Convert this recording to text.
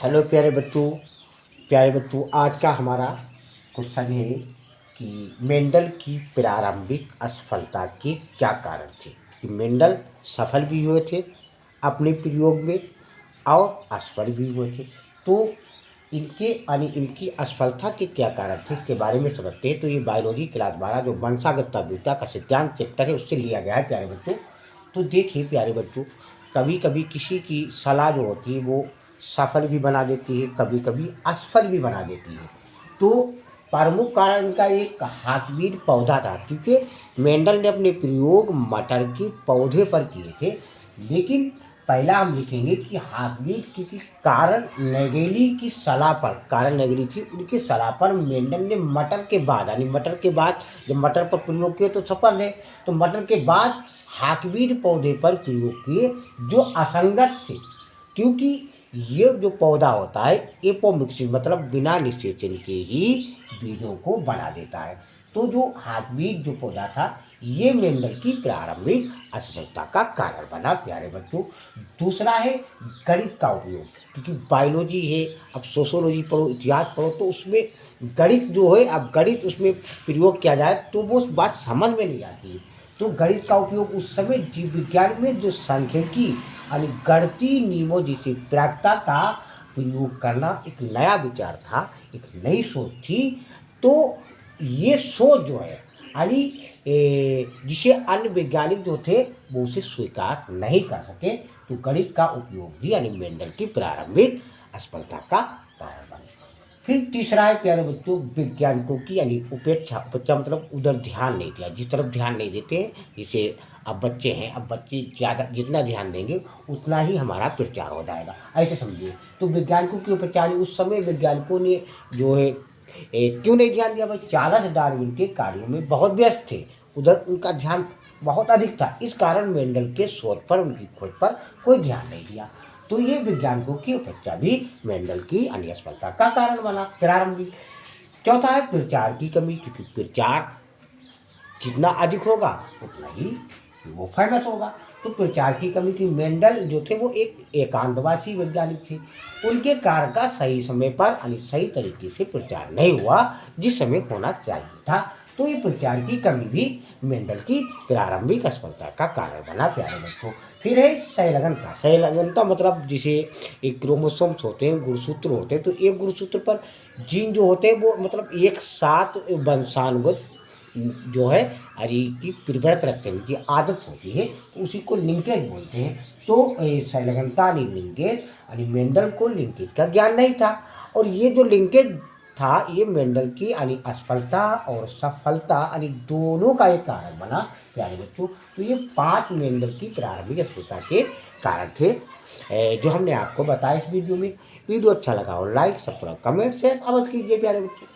Hello प्यारे बच्चों आज का हमारा क्वेश्चन है कि मेंडल की प्रारंभिक असफलता के क्या कारण थे। कि मेंडल सफल भी हुए थे अपने प्रयोग में और असफल भी हुए थे। तो इनकी असफलता के क्या कारण थे इसके बारे में समझते हैं। तो ये बायोलॉजी क्लास 12 जो वंशागत विविधता का सिद्धांत चैप्टर है उससे लिया गया है प्यारे बच्चों। तो देखिए प्यारे बच्चों, कभी कभी किसी की सलाह जो होती है वो सफल भी बना देती है, कभी कभी असफल भी बना देती है। तो प्रमुख कारण का एक हार्टबीट पौधा था, क्योंकि मेंडल ने अपने प्रयोग मटर के पौधे पर किए थे। लेकिन पहला हम लिखेंगे कि हार्टबीट क्योंकि कारण नेगेली थी, उनकी सलाह पर मेंडल ने मटर के बाद यानी मटर के बाद जब मटर पर प्रयोग किए तो सफल है। तो मटर के बाद हार्टबीट पौधे पर प्रयोग किए जो असंगत थे, क्योंकि ये जो पौधा होता है एपोमिक्सिस मतलब बिना निषेचन के ही बीजों को बना देता है। तो जो हार्टबीट जो पौधा था ये मेंडल की प्रारंभिक असफलता का कारण बना प्यारे बच्चों। दूसरा है गणित का उपयोग, क्योंकि बायोलॉजी है, अब सोशोलॉजी पढ़ो, इतिहास पढ़ो, तो उसमें गणित जो है, अब गणित उसमें प्रयोग किया जाए तो वो बात समझ में नहीं आती है। तो गणित का उपयोग उस समय जीव विज्ञान में जो सांख्यिकी यानी गणितीय नियमों जैसे प्रायिकता का प्रयोग करना एक नया विचार था, एक नई सोच थी। तो ये सोच जो है यानी जिसे अन्य वैज्ञानिक जो थे वो उसे स्वीकार नहीं कर सके। तो गणित का उपयोग भी यानी मेंडल की प्रारंभिक असफलता का कारण बना। फिर तीसरा है प्यारे बच्चों वैज्ञानिकों की यानी उपेक्षा मतलब उधर ध्यान नहीं दिया, जिस तरफ ध्यान नहीं देते हैं। जैसे अब बच्चे हैं, अब बच्चे ज़्यादा जितना ध्यान देंगे उतना ही हमारा प्रचार हो जाएगा, ऐसे समझिए। तो वैज्ञानिकों की उपेक्षा, उस समय वैज्ञानिकों ने जो है क्यों नहीं ध्यान दिया भाई, चार्ल्स डार्विन के कार्यों में बहुत व्यस्त थे, उधर उनका ध्यान बहुत अधिक था। इस कारण मेंडल के शोध पर उनकी खोज पर कोई ध्यान नहीं दिया। तो ये वैज्ञानिकों की उपेक्षा भी मेंडल की असफलता का कारण बना प्रारंभिक। चौथा है प्रचार की कमी, क्योंकि प्रचार जितना अधिक होगा उतना ही वो फेमस होगा। तो प्रचार की कमी की मेंडल जो थे वो एक एकांतवासी वैज्ञानिक थे, उनके कार्य का सही समय पर यानी सही तरीके से प्रचार नहीं हुआ जिस समय होना चाहिए था। तो ये प्रचार की कमी भी मेंडल की प्रारंभिक असफलता का कारण बना प्यारे बच्चों। फिर है संलग्नता। संलग्नता मतलब जिसे एक क्रोमोसोम्स होते हैं, गुणसूत्र होते हैं, तो एक गुणसूत्र पर जीन जो होते हैं वो मतलब एक साथ वंशानुगत जो है अरे की प्रवृत्त रखते हैं, उनकी आदत होती है, तो उसी को लिंकेज बोलते हैं। तो संलग्नता यानी लिंकेज यानी मेंडल को लिंकेज का ज्ञान नहीं था, और ये जो लिंकेज था ये मेंडल की यानी असफलता और सफलता यानी दोनों का एक कारण बना प्यारे बच्चों। तो ये 5 मेंडल की प्रारंभिक असफलता के कारण थे जो हमने आपको बताया इस वीडियो में। वीडियो अच्छा लगा हो लाइक सब्सक्राइब कमेंट शेयर अवश्य कीजिए प्यारे बच्चों।